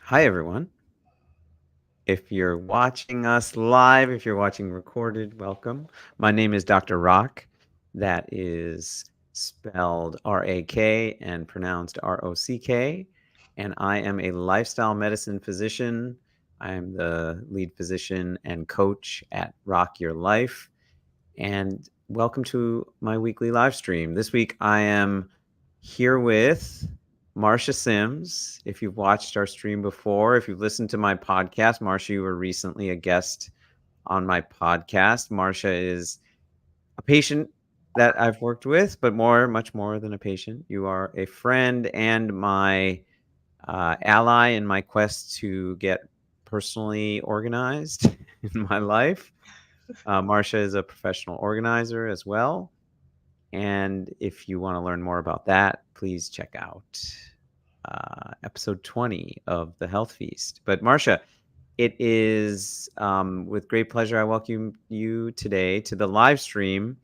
Hi, everyone. If you're watching us live, if you're watching recorded, welcome. My name is Dr. Rock. That is spelled R-A-K and pronounced R-O-C-K. And I am a lifestyle medicine physician. I am the lead physician and coach at Rock Your Life. And welcome to my weekly live stream. This week I am here with Marsha Sims. If you've watched our stream before, if you've listened to my podcast, Marsha, you were recently a guest on my podcast. Marsha is a patient that I've worked with, but much more than a patient. You are a friend and my ally in my quest to get personally organized in my life. Marsha is a professional organizer as well. And if you want to learn more about that, please check out episode 20 of the Health Feast. But Marsha, it is with great pleasure I welcome you today to the live stream.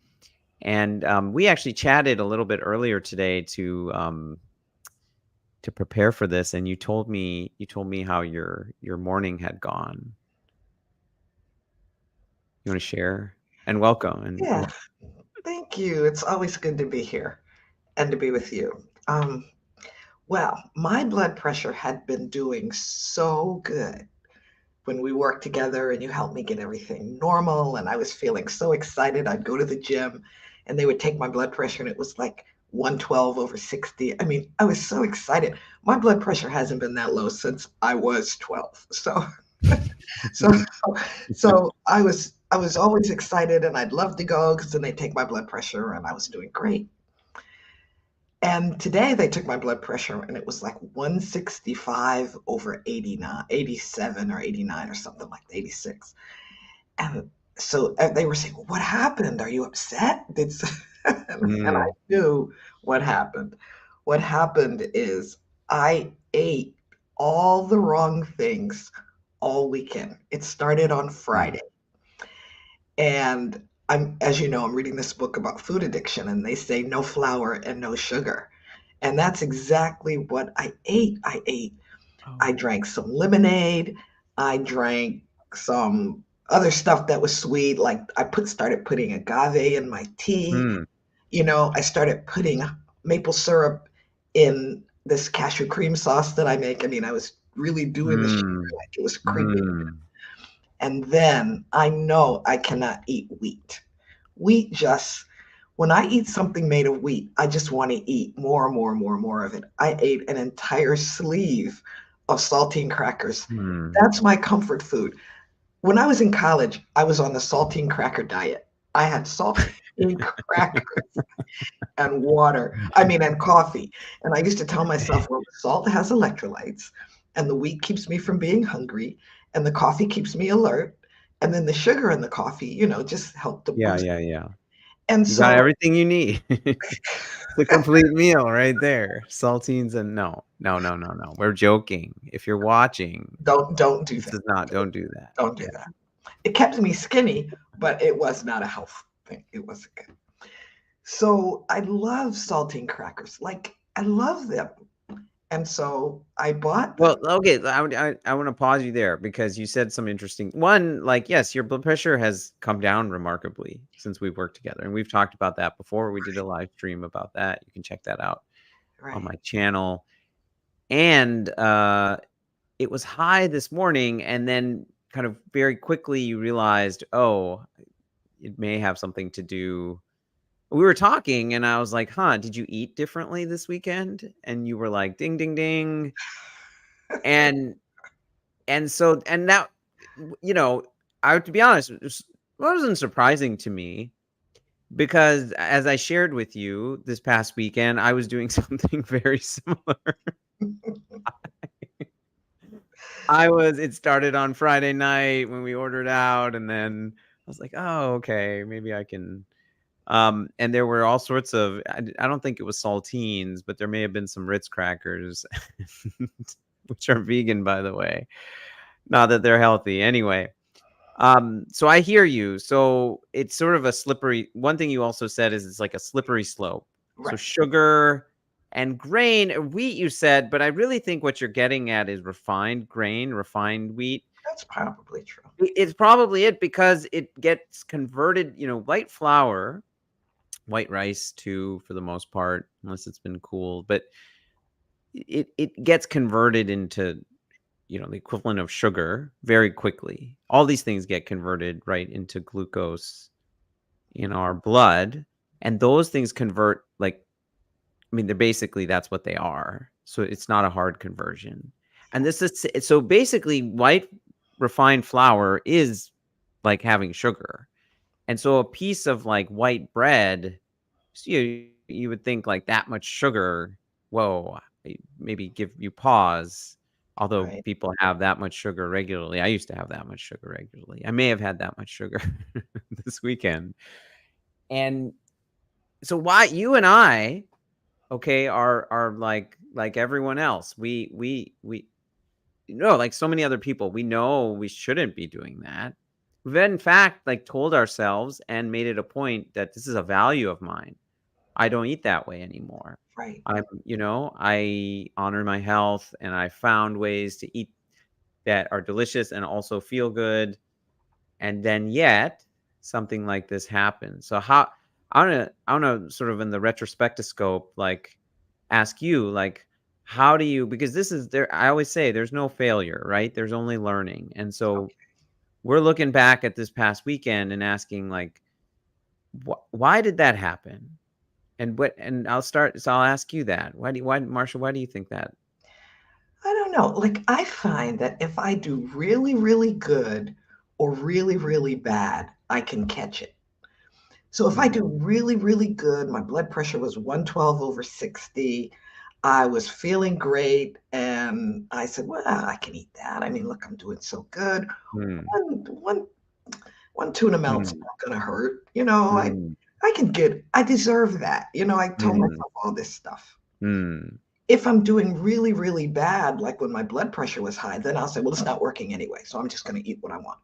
And we actually chatted a little bit earlier today to prepare for this, and you told me how your morning had gone. You want to share? And welcome. Yeah, thank you. It's always good to be here and to be with you. Well, my blood pressure had been doing so good when we worked together and you helped me get everything normal. And I was feeling so excited. I'd go to the gym and they would take my blood pressure and it was like 112 over 60. I mean, I was so excited. My blood pressure hasn't been that low since I was 12. So so I was always excited and I'd love to go because then they take my blood pressure and I was doing great. And today they took my blood pressure and it was like 165 over 89, 87 or 89 or something like that, 86. And so they were saying, well, what happened? Are you upset? And I knew what happened. What happened is I ate all the wrong things all weekend. It started on Friday. And as you know, I'm reading this book about food addiction, and they say no flour and no sugar. And that's exactly what I ate. I drank some lemonade. I drank some other stuff that was sweet. Like started putting agave in my tea. I started putting maple syrup in this cashew cream sauce that I make. I mean, I was really doing the sugar like it was creeping. And then I know I cannot eat wheat. Wheat just, when I eat something made of wheat, I just want to eat more and more and more and more of it. I ate an entire sleeve of saltine crackers. That's my comfort food. When I was in college, I was on the saltine cracker diet. I had saltine crackers and water, and coffee. And I used to tell myself, well, the salt has electrolytes, and the wheat keeps me from being hungry, and the coffee keeps me alert. And then the sugar in the coffee, just help to Yeah, boost. yeah, yeah. And You got so, everything you need. It's a complete meal right there. Saltines and no. We're joking. If you're watching, don't do this that. is not, don't do that. Don't do Yeah. that. It kept me skinny, but it was not a health thing. It wasn't good. So I love saltine crackers. Like I love them. And so I bought them. Well, okay, I want to pause you there because you said some interesting one, like, yes, your blood pressure has come down remarkably since we've worked together. And we've talked about that before. We did a live stream about that. You can check that out on Right. my channel. And it was high this morning, and then kind of very quickly you realized, oh, it may have something to do. We were talking, and I was like, "Huh, did you eat differently this weekend?" And you were like, "Ding, ding, ding." And so now, you know, I to be honest, it wasn't surprising to me because as I shared with you this past weekend, I was doing something very similar. It started on Friday night when we ordered out, and then I was like, "Oh, okay, maybe I can." And there were all sorts of, I don't think it was saltines, but there may have been some Ritz crackers, which are vegan, by the way. Not that they're healthy. Anyway, so I hear you. So it's sort of a slippery, one thing you also said is it's like a slippery slope. So Right. sugar And grain, wheat, you said, but I really think what you're getting at is refined grain, refined wheat. That's probably true. It's probably it because it gets converted, white flour, white rice too, for the most part, unless it's been cooled, but it gets converted into, the equivalent of sugar very quickly. All these things get converted right into glucose in our blood, and those things convert like, I mean, they're basically that's what they are. So it's not a hard conversion. And this is so basically white refined flour is like having sugar. And so a piece of like white bread, so you would think like that much sugar, whoa, maybe give you pause. Although Right. people have that much sugar regularly. I used to have that much sugar regularly. I may have had that much sugar this weekend. And so why you and I, okay, are like everyone else. We like so many other people, we know we shouldn't be doing that. We've in fact like told ourselves and made it a point that this is a value of mine. I don't eat that way anymore. Right. I honor my health and I found ways to eat that are delicious and also feel good. And then yet something like this happens. So how I wanna sort of in the retrospectoscope, like ask you, like, how do you, because this is there, I always say there's no failure, right? There's only learning. And so Okay. we're looking back at this past weekend and asking like, why did that happen? And I'll ask you that. Why, Marsha, why do you think that? I don't know. Like, I find that if I do really, really good or really, really bad, I can catch it. So if I Hmm. do really, really good, my blood pressure was 112 over 60. I was feeling great. And I said, well, I can eat that. I mean, look, I'm doing so good. Hmm. One, one, one tuna melt's Hmm. not going to hurt. You know, Hmm. I can get, I deserve that. You know, I told Hmm. myself all this stuff. Hmm. If I'm doing really, really bad, like when my blood pressure was high, then I'll say, well, it's not working anyway. So I'm just going to eat what I want.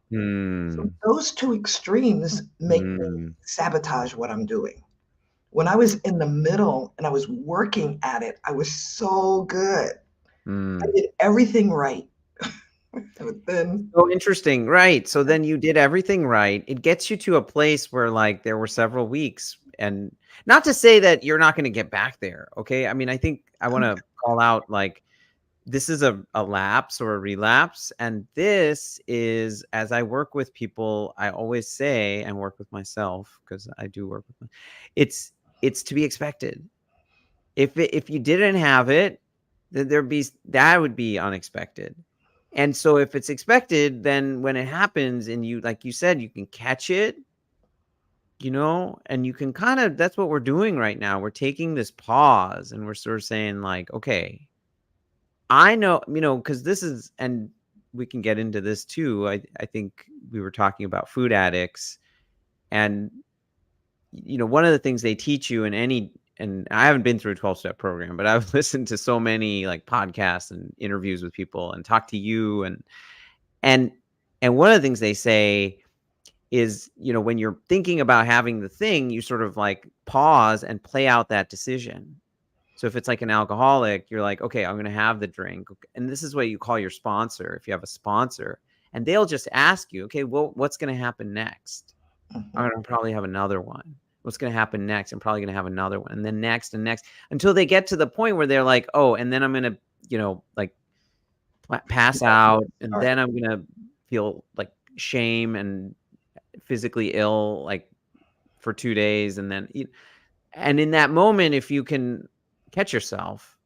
So Hmm. those two extremes make me Hmm. sabotage what I'm doing. When I was in the middle and I was working at it, I was so good. I Hmm. did everything right. But then, So interesting, right? So then you did everything right. It gets you to a place where like there were several weeks, and not to say that you're not going to get back there, okay? I mean, I think I want to call out like this is a lapse or a relapse, and this is, as I work with people, I always say, and work with myself because I do work with it's it's to be expected. If you didn't have it, then that would be unexpected. And so if it's expected, then when it happens and you, like you said, you can catch it, and you can kind of, that's what we're doing right now. We're taking this pause and we're sort of saying like, okay, I know, because this is, and we can get into this too. I think we were talking about food addicts, and one of the things they teach you in any, and I haven't been through a 12-step program, but I've listened to so many like podcasts and interviews with people and talked to you, and and one of the things they say is, when you're thinking about having the thing, you sort of like pause and play out that decision. So if it's like an alcoholic, you're like, okay, I'm going to have the drink. And this is what you call your sponsor. If you have a sponsor, and they'll just ask you, okay, well, what's going to happen next? I'm mhm, gonna probably have another one. What's gonna happen next? I'm probably gonna have another one, and then next and next, until they get to the point where they're like, oh, and then I'm gonna, like pass out, and sorry. then I'm gonna feel like shame and physically ill, like for 2 days, and then, and in that moment, if you can catch yourself,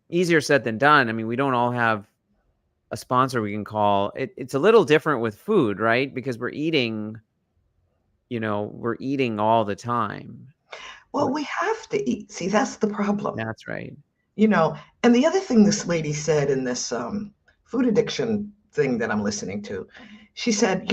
easier said than done. I mean, we don't all have a sponsor we can call. It's a little different with food, right? Because we're eating all the time. Well, We're we have to eat. See, that's the problem. That's right. You know, and the other thing this lady said in this food addiction thing that I'm listening to, she said,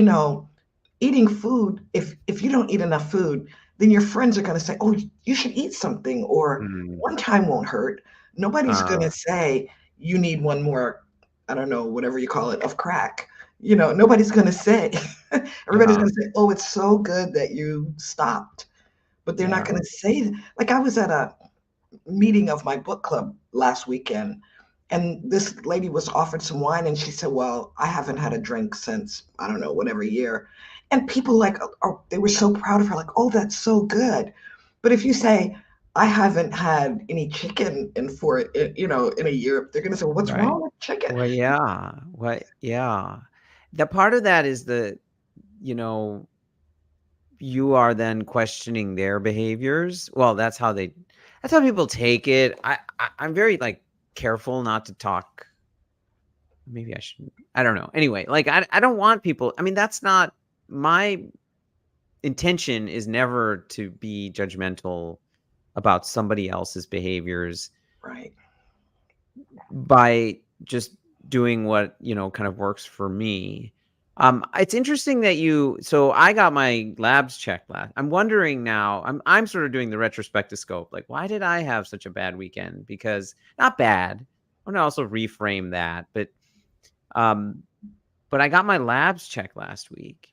eating food, if you don't eat enough food, then your friends are going to say, oh, you should eat something, or Mm, one time won't hurt. Nobody's going uh, to say you need one more, I don't know, whatever you call it, of crack. Nobody's going to say. Everybody's uh-huh, going to say, oh, it's so good that you stopped. But they're not yeah, going to say, like I was at a meeting of my book club last weekend, and this lady was offered some wine, and she said, "Well, I haven't had a drink since I don't know whatever year," and people like, oh, they were so proud of her, like, "Oh, that's so good." But if you say, "I haven't had any chicken in in a year," they're gonna say, well, "What's Right. wrong with chicken?" Well, yeah. What yeah. The part of that is you know, you are then questioning their behaviors. Well, that's how people take it. I'm very, like, careful not to talk. Maybe I shouldn't. I don't know. Anyway, like, I don't want people, I mean, that's not my intention, is never to be judgmental about somebody else's behaviors Right, by just doing what, kind of works for me. It's interesting that so I got my labs checked last. I'm wondering now, I'm sort of doing the retrospective scope. Like, why did I have such a bad weekend? Because not bad. I want to also reframe that, um, but I got my labs checked last week,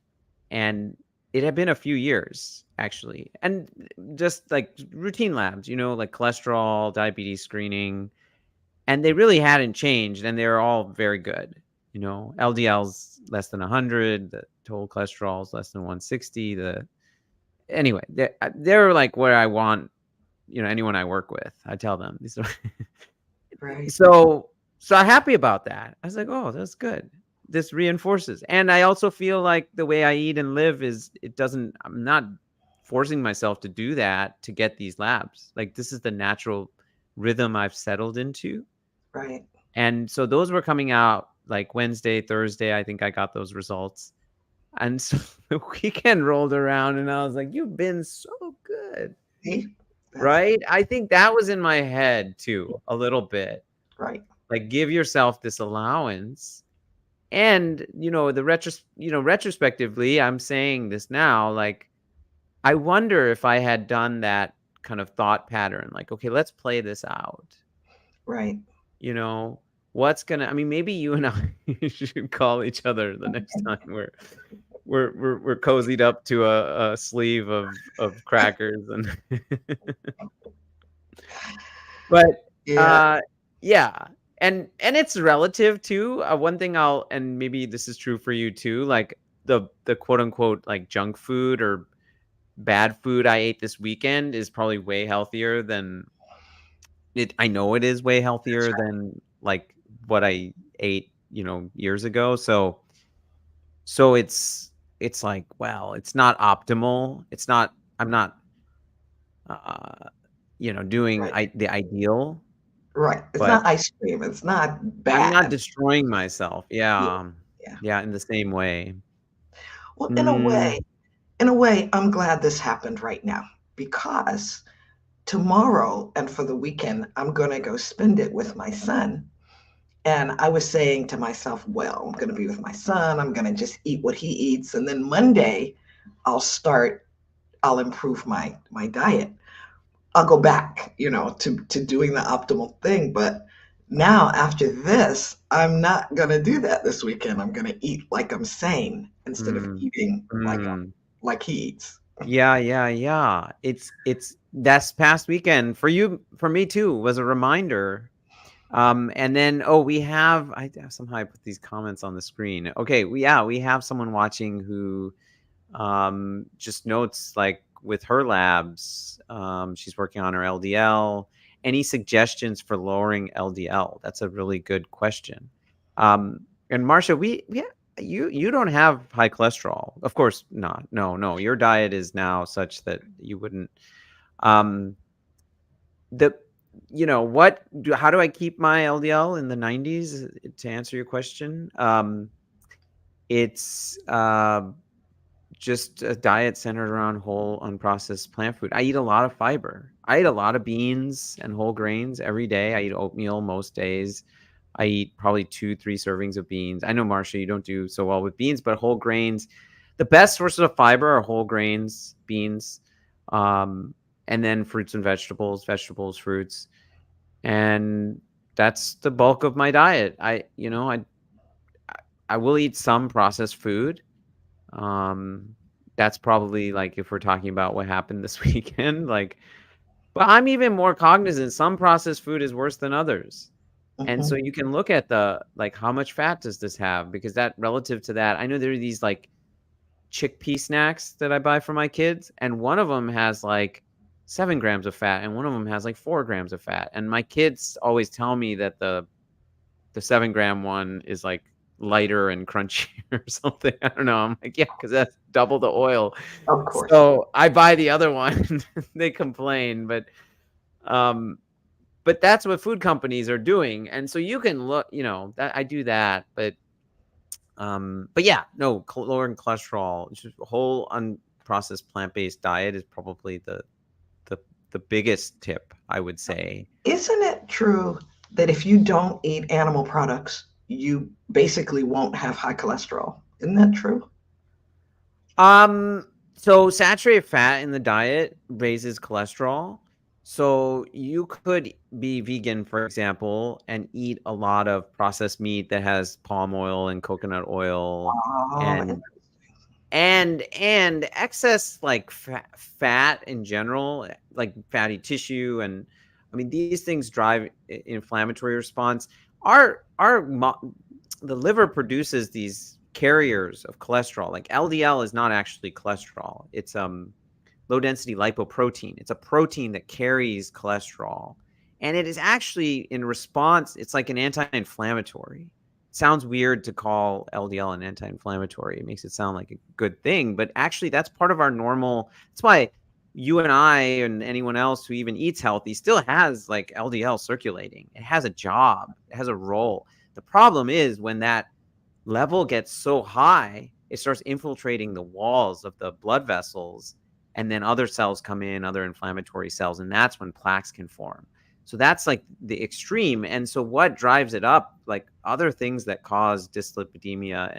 and it had been a few years actually, and just like routine labs, like cholesterol, diabetes screening, and they really hadn't changed, and they're all very good. LDL's less than 100, the total cholesterol's less than 160. Anyway, they're like where I want, anyone I work with. I tell them. So, right, so I'm happy about that. I was like, oh, that's good. This reinforces, and I also feel like the way I eat and live I'm not forcing myself to do that to get these labs. Like, this is the natural rhythm I've settled into. right. And so those were coming out like Wednesday, Thursday. I think I got those results. And so the weekend rolled around, and I was like, you've been so good. See, that's Right? I think that was in my head too, a little bit. right, Like, give yourself this allowance. And, retrospectively, I'm saying this now, like, I wonder if I had done that kind of thought pattern, like, okay, let's play this out. right. You know, what's gonna I mean, maybe you and I should call each other the next time we're cozied up to a sleeve of crackers and but Yeah, uh yeah. And it's relative too. One thing and maybe this is true for you too, like the quote unquote like junk food or bad food I ate this weekend is probably way healthier than I know it is way that's healthier right. than like what I ate, years ago. So it's like, well, it's not optimal. I'm not uh doing Right, the ideal, right. It's but not ice cream. It's not I'm not bad. destroying myself. Yeah, Yeah. yeah. Yeah, in the same way. Well, Mm, in a way, I'm glad this happened right now because tomorrow and for the weekend, I'm going to go spend it with my son. And I was saying to myself, well, I'm going to be with my son. I'm going to just eat what he eats. And then Monday, I'll start, I'll improve my diet. I'll go back, to doing the optimal thing. But now after this, I'm not going to do that this weekend. I'm going to eat like I'm sane instead of mm, eating mm. like he eats. Yeah, yeah, yeah. It's that's past weekend for you, for me too, was a reminder. And then, oh, somehow I put these comments on the screen. Okay, we have someone watching who just notes, like, with her labs, she's working on her LDL. Any suggestions for lowering LDL? That's a really good question. And Marsha, you don't have high cholesterol, of course not. No, no, your diet is now such that you wouldn't. Um, the how do I keep my LDL in the 90s? To answer your question, it's just a diet centered around whole, unprocessed plant food. I eat a lot of fiber. I eat a lot of beans and whole grains every day. I eat oatmeal most days. I eat probably 2, 3 servings of beans. I know, Marsha, you don't do so well with beans, but whole grains, the best sources of fiber are whole grains, beans, um, and then fruits and vegetables, fruits, and that's the bulk of my diet. I will eat some processed food. Um, that's probably, like, if we're talking about what happened this weekend, like, But I'm even more cognizant. Some processed food is worse than others. And so Hmm. you can look at the like how much fat does this have? Because that relative to that, I know there are these like chickpea snacks that I buy for my kids, and one of them has like 7 grams of fat, and one of them has like 4 grams of fat. And my kids always tell me that the 7 gram one is like lighter and crunchier or something. I don't know. I'm like, yeah, because that's double the oil. Of course. So I buy the other one. They complain, um, but that's what food companies are doing. And so you can look, that I do that, but yeah, no, lowering cholesterol, just a whole unprocessed plant-based diet is probably the the biggest tip, I would say. Isn't it true that if you don't eat animal products, you basically won't have high cholesterol? Isn't that true? Um, so saturated fat in the diet raises cholesterol. So you could be vegan, for example, and eat a lot of processed meat that has palm oil and coconut oil Oh, and and excess like fat in general, like fatty tissue, and I mean these things drive inflammatory response. The liver produces these carriers of cholesterol. Like LDL is not actually cholesterol. It's low density lipoprotein. It's a protein that carries cholesterol. And it is actually in response, it's like an anti-inflammatory. It sounds weird to call LDL an anti-inflammatory. It makes it sound like a good thing, but actually that's part of our normal. That's why you and I and anyone else who even eats healthy still has like LDL circulating. It has a job, it has a role. The problem is when that level gets so high, it starts infiltrating the walls of the blood vessels, and then other cells come in, other inflammatory cells, and that's when plaques can form. So that's like the extreme. And so what drives it up, like other things that cause dyslipidemia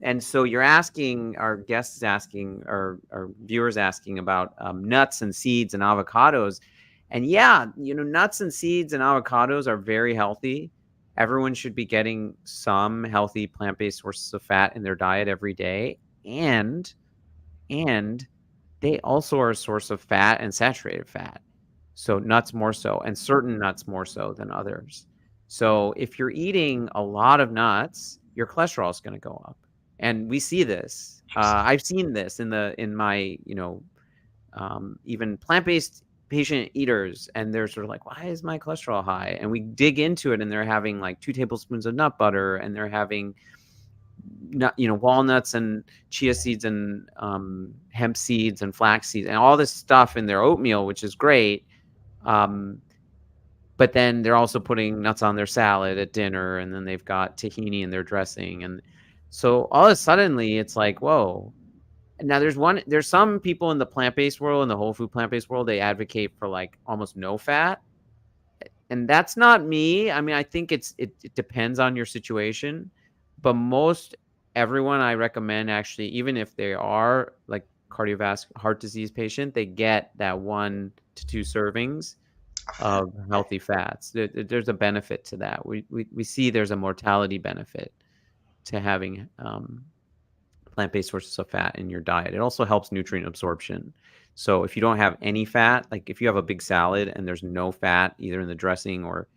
and so you're asking, our guests asking, or our viewers asking about nuts and seeds and avocados. And yeah, nuts and seeds and avocados are very healthy. Everyone should be getting some healthy plant-based sources of fat in their diet every day. And they also are a source of fat and saturated fat. So nuts more so, and certain nuts more so than others. So if you're eating a lot of nuts, your cholesterol is going to go up, and we see this. I've seen this in my even plant-based patient eaters, and they're sort of like, why is my cholesterol high? And we dig into it, and they're having like 2 tablespoons of nut butter, and they're having walnuts and chia seeds and hemp seeds and flax seeds and all this stuff in their oatmeal, which is great. Um, but then they're also putting nuts on their salad at dinner, and then they've got tahini in their dressing. And so all of a suddenly it's like, whoa. Now there's some people in the plant-based world, in the whole food plant-based world, they advocate for like almost no fat. And that's not me. I mean, I think it depends on your situation, but most everyone I recommend, actually, even if they are like cardiovascular heart disease patient, they get that 1 to 2 servings of healthy fats. There's a benefit to that. We see there's a mortality benefit to having plant-based sources of fat in your diet. It also helps nutrient absorption. So if you don't have any fat, like if you have a big salad and there's no fat either in the dressing, or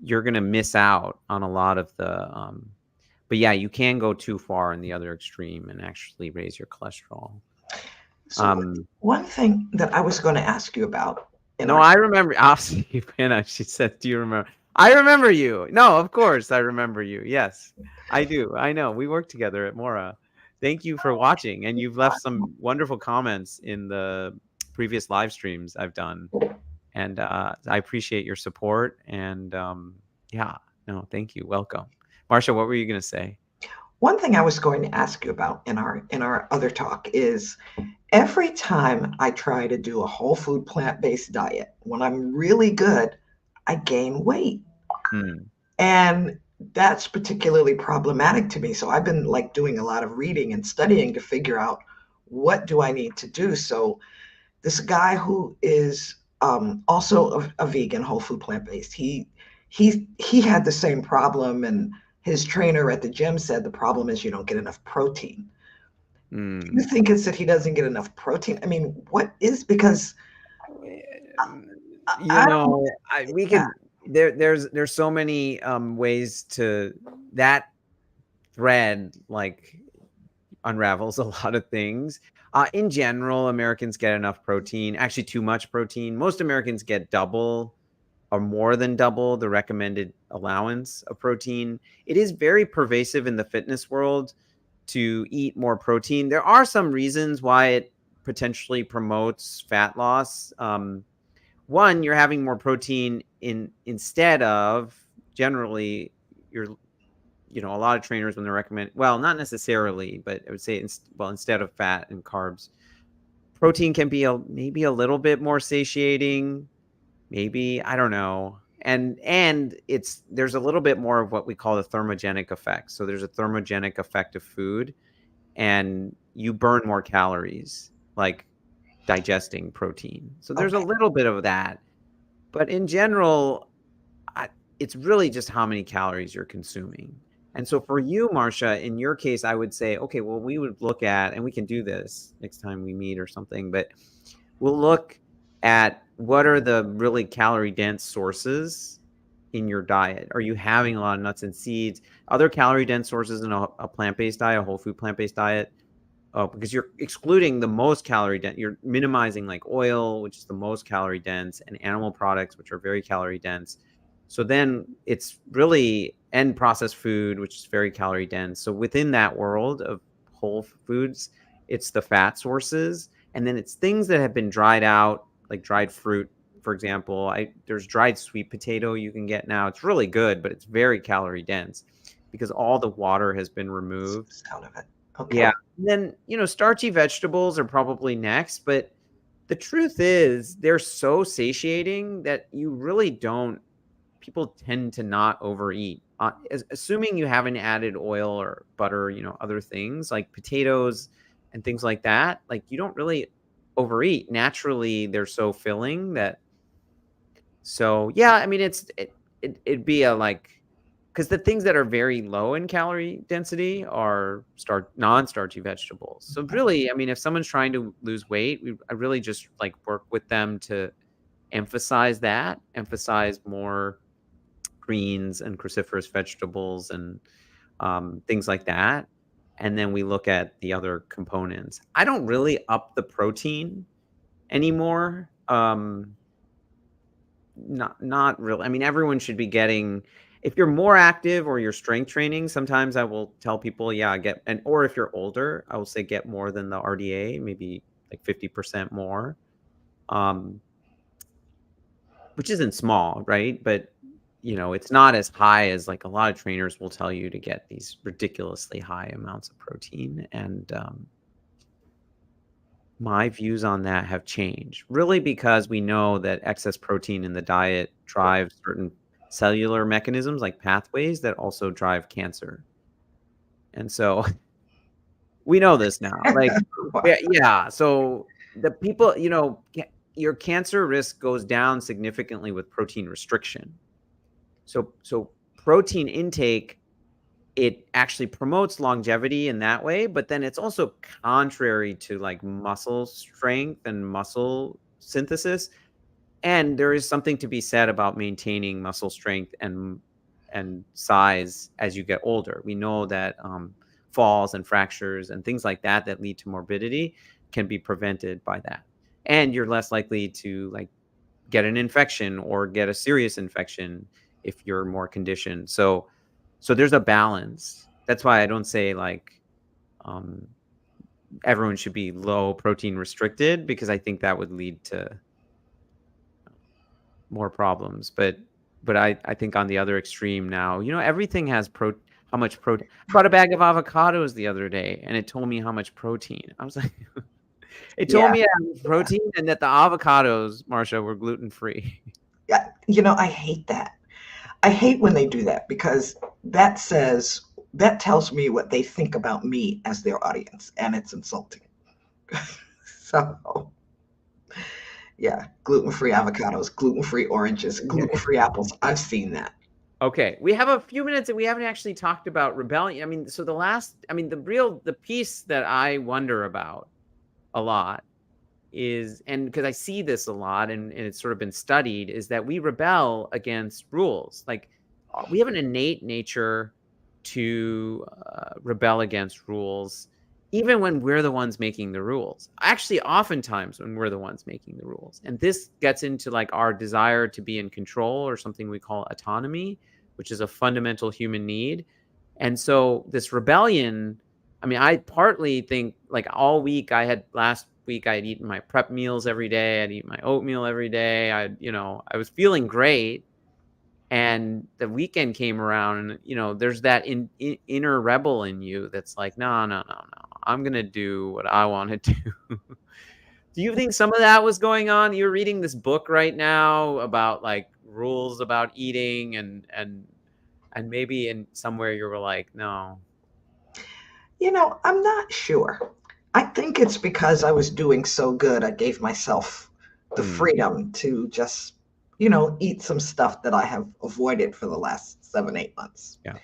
you're going to miss out on a lot of but yeah, you can go too far in the other extreme and actually raise your cholesterol. So one thing that I was going to ask you about in No, our I remember. I'll see. Anna, she said, "Do you remember?" I remember you. No, of course I remember you. Yes, I do. I know. We worked together at Mora. Thank you for watching, and you've left some wonderful comments in the previous live streams I've done, and I appreciate your support. And yeah, no, thank you. Welcome, Marsha. What were you gonna say? one thing I was going to ask you about in our other talk is every time I try to do a whole food plant-based diet, when I'm really good, I gain weight. Hmm. And that's particularly problematic to me. So I've been like doing a lot of reading and studying to figure out what do I need to do. So this guy who is also a vegan, whole food plant based, he had the same problem, and his trainer at the gym said the problem is you don't get enough protein. Do you Hmm. think it's that he doesn't get enough protein? I mean, what is because You I don't, know, we yeah, could there's so many ways to that thread like unravels a lot of things. In general, Americans get enough protein, actually too much protein. Most Americans get double or more than double the recommended allowance of protein. It is very pervasive in the fitness world to eat more protein. There are some reasons why it potentially promotes fat loss. One, you're having more protein instead of generally you're a lot of trainers when they recommend, well, not necessarily, but I would say instead of fat and carbs, protein can be maybe a little bit more satiating, maybe, I don't know. And there's a little bit more of what we call the thermogenic effect. So there's a thermogenic effect of food and you burn more calories like digesting protein. So there's a okay, little bit of that. But in general, it's really just how many calories you're consuming. And so for you, Marsha, in your case, I would say, okay, well, we would look at, and we can do this next time we meet or something, but we'll look at what are the really calorie dense sources in your diet. Are you having a lot of nuts and seeds? Other calorie dense sources in a plant-based diet, a whole food plant-based diet, because you're excluding the most calorie dense. You're minimizing like oil, which is the most calorie dense, and animal products, which are very calorie dense. So then it's really and processed food, which is very calorie dense. So within that world of whole foods, it's the fat sources, and then it's things that have been dried out, like dried fruit, for example. There's dried sweet potato you can get now. It's really good, but it's very calorie dense because all the water has been removed. sound of it. Okay, Yeah. And then, starchy vegetables are probably next, but the truth is they're so satiating that you really don't people tend to not overeat. Assuming you haven't added oil or butter, other things like potatoes and things like that, like you don't really overeat. Naturally, they're so filling that so, yeah, I mean, it'd be a like because the things that are very low in calorie density are non-starchy vegetables. So really, I mean, if someone's trying to lose weight, I really just like work with them to emphasize more greens and cruciferous vegetables and things like that. And then we look at the other components. I don't really up the protein anymore. Not really. I mean, everyone should be getting if you're more active or you're strength training, sometimes I will tell people, yeah, or if you're older, I will say get more than the RDA, maybe like 50% more. Um, which isn't small, right? But it's not as high as like a lot of trainers will tell you to get these ridiculously high amounts of protein. And my views on that have changed, really because we know that excess protein in the diet drives certain cellular mechanisms like pathways that also drive cancer. And so we know this now. Like, wow. yeah. So the people, your cancer risk goes down significantly with protein restriction. So protein intake, it actually promotes longevity in that way, but then it's also contrary to like muscle strength and muscle synthesis. And there is something to be said about maintaining muscle strength and size as you get older. We know that falls and fractures and things like that that lead to morbidity can be prevented by that. And you're less likely to like get an infection or get a serious infection if you're more conditioned. So there's a balance. That's why I don't say like um, everyone should be low protein restricted because I think that would lead to more problems. But I think on the other extreme now, everything has how much protein. I bought a bag of avocados the other day and it told me how much protein. I was like, it told Yeah, me how much yeah, protein and that the avocados, Marsha, were gluten free. yeah. I hate that. I hate when they do that because that tells me what they think about me as their audience, and it's insulting. So, yeah, gluten-free avocados, gluten-free oranges, gluten-free apples. I've seen that. Okay, we have a few minutes and we haven't actually talked about rebellion. I mean, so the piece that I wonder about a lot is, and because I see this a lot, and it's sort of been studied, is that we rebel against rules. Like we have an innate nature to rebel against rules, even when we're the ones making the rules. Actually, oftentimes when we're the ones making the rules. And this gets into like our desire to be in control, or something we call autonomy, which is a fundamental human need. And so this rebellion, I mean, I partly think like all week last week I had eaten my prep meals every day. I'd eat my oatmeal every day. I was feeling great. And the weekend came around, and there's that inner rebel in you that's like, no, no, no, no, I'm gonna do what I want to do. Do you think some of that was going on? You're reading this book right now about like rules about eating, and maybe in somewhere you were like, no. I'm not sure. I think it's because I was doing so good. I gave myself the Hmm. freedom to just, eat some stuff that I have avoided for the last 7, 8 months. Yeah.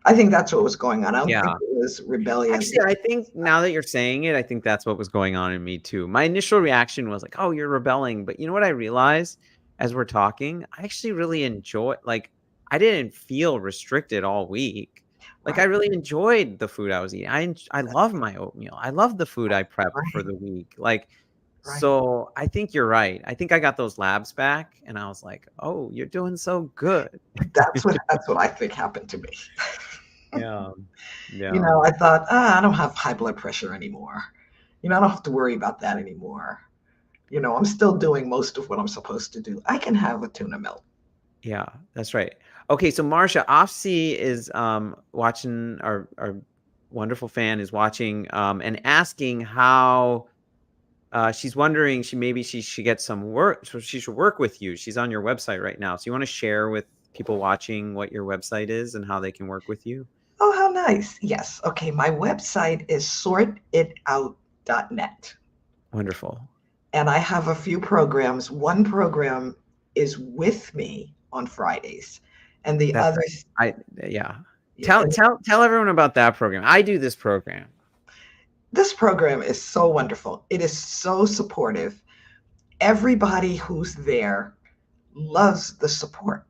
I think that's what was going on. I don't think Yeah. it was rebellion. Actually, I think now that you're saying it, I think that's what was going on in me too. My initial reaction was like, "Oh, you're rebelling." But you know what I realized as we're talking? I actually really enjoy, like, I didn't feel restricted all week. Like I Right, really enjoyed the food I was eating. I love my oatmeal. I love the food I prepped for right, the week. Like, right. so I think you're right. I think I got those labs back, and I was like, "Oh, you're doing so good." That's what I think happened to me. Yeah. Yeah. I thought, I don't have high blood pressure anymore. I don't have to worry about that anymore. I'm still doing most of what I'm supposed to do. I can have a tuna melt. Yeah, that's right. Okay, so Marsha, Offsea is watching, our wonderful fan is watching, and asking how, she's wondering, she should get some work, so she should work with you. She's on your website right now. So you want to share with people watching what your website is and how they can work with you? Oh, how nice. Yes. Okay. My website is sortitout.net. Wonderful. And I have a few programs. One program is with me on Fridays, and the That's others, right. Yeah. yeah, Tell everyone about that program. I do this program. this program is so wonderful. It is so supportive. Everybody who's there loves the support.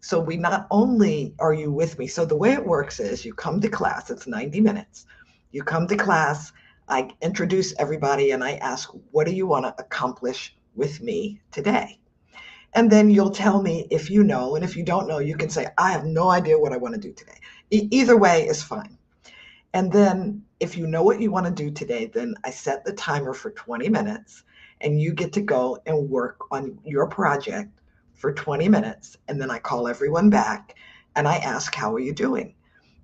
So we not only are you with me, so the way it works is you come to class, it's 90 minutes. You come to class, I introduce everybody and I ask, what do you want to accomplish with me today? And then you'll tell me if you know, and if you don't know, you can say, I have no idea what I want to do today. Either way is fine. And then if you know what you want to do today, then I set the timer for 20 minutes and you get to go and work on your project for 20 minutes. And then I call everyone back and I ask, how are you doing?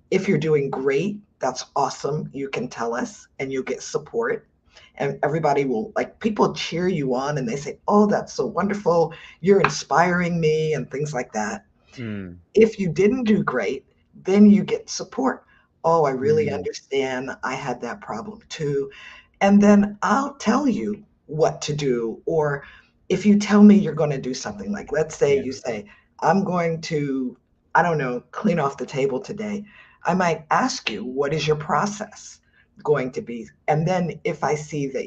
If you're doing great, that's awesome. You can tell us and you'll get support. And everybody will, like, people cheer you on and they say, oh, that's so wonderful. You're inspiring me and things like that. Mm, If you didn't do great, then you get support. Oh, I really mm, understand. I had that problem too. And then I'll tell you what to do. Or if you tell me you're going to do something, like let's say yeah. you say, I'm going to, I don't know, clean off the table today. I might ask you, what is your process going to be? And then if I see that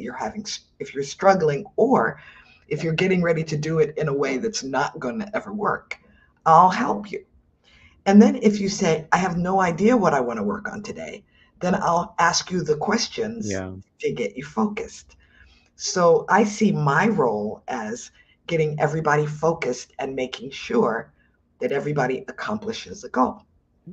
if you're struggling, or if you're getting ready to do it in a way that's not going to ever work, I'll help you. And then if you say, I have no idea what I want to work on today, then I'll ask you the questions Yeah. to get you focused. So I see my role as getting everybody focused and making sure that everybody accomplishes a goal.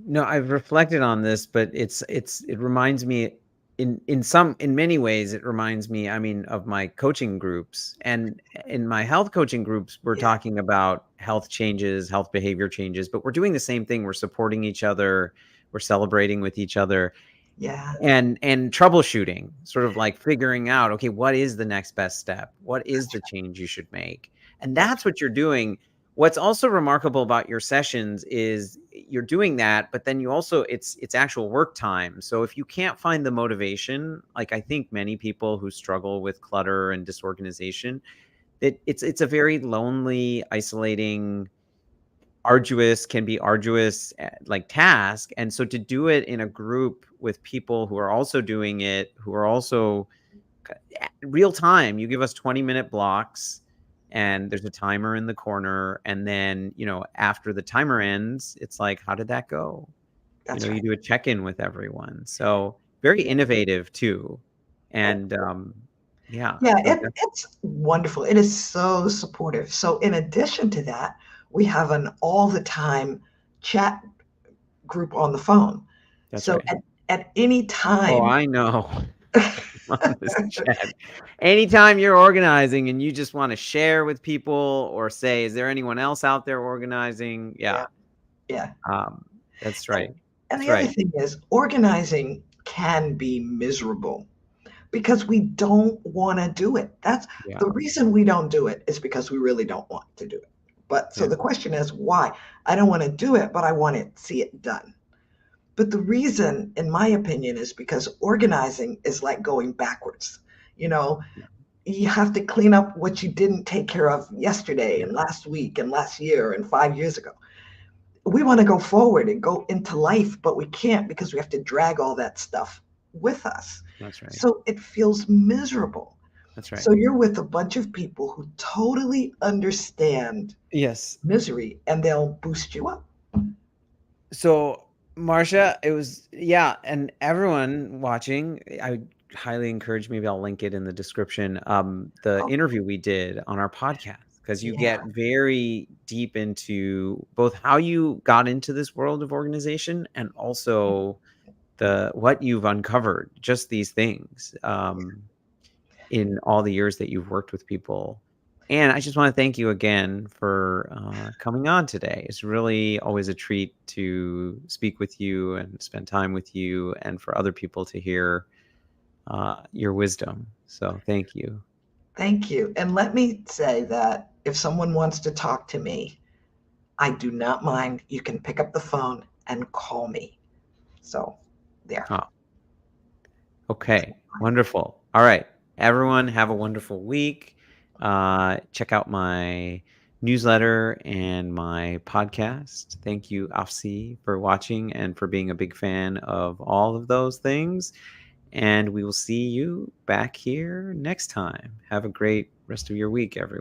No, I've reflected on this, but it reminds me, in many ways it reminds me, I mean, of my coaching groups. And in my health coaching groups, we're Yeah, talking about health changes, health behavior changes, but we're doing the same thing. We're supporting each other, we're celebrating with each other, yeah, and troubleshooting, sort of like figuring out, okay, what is the next best step? What is the change you should make? And that's that's what you're doing. What's also remarkable about your sessions is you're doing that, but then you also, it's actual work time. So if you can't find the motivation, like I think many people who struggle with clutter and disorganization, it's a very lonely, isolating, arduous like task. And so to do it in a group with people who are also doing it, who are also real time. You give us 20-minute blocks, and there's a timer in the corner. And then, after the timer ends, it's like, how did that go? That's You right. do a check-in with everyone. So very Yeah. innovative too. Oh, And yeah, yeah, so that's it's wonderful. It is so supportive. So in addition to that, we have an all the time chat group on the phone. that's So right. at any Oh, time, I know. On this chat. Anytime you're organizing and you just want to share with people or say, is there anyone else out there organizing? yeah, Yeah. yeah. Um, that's And, right. and That's the other right. thing is, organizing can be miserable because we don't want to do it. That's Yeah. the reason we don't do it is because we really don't want to do it. But so Yeah. the question is why? I don't want to do it, but I want to see it done. But the reason, in my opinion, is because organizing is like going backwards. You know, Yeah. you have to clean up what you didn't take care of yesterday Yeah. and last week and last year and 5 years ago. We want to go forward and go into life, but we can't because we have to drag all that stuff with us. That's right. So it feels miserable. That's right. So you're with a bunch of people who totally understand Yes. misery and they'll boost you up. So, Marsha, it was, yeah, and everyone watching, I would highly encourage, maybe I'll link it in the description, the Oh, interview we did on our podcast, because you yeah. get very deep into both how you got into this world of organization and also the what you've uncovered, just these things. In all the years that you've worked with people. And I just want to thank you again for coming on today. It's really always a treat to speak with you and spend time with you, and for other people to hear your wisdom. So thank you. Thank you. And let me say that if someone wants to talk to me, I do not mind. You can pick up the phone and call me. So, there. Oh, okay, wonderful. All right, everyone, have a wonderful week. Check out my newsletter and my podcast. Thank you, Afsi, for watching and for being a big fan of all of those things. And we will see you back here next time. Have a great rest of your week, everyone.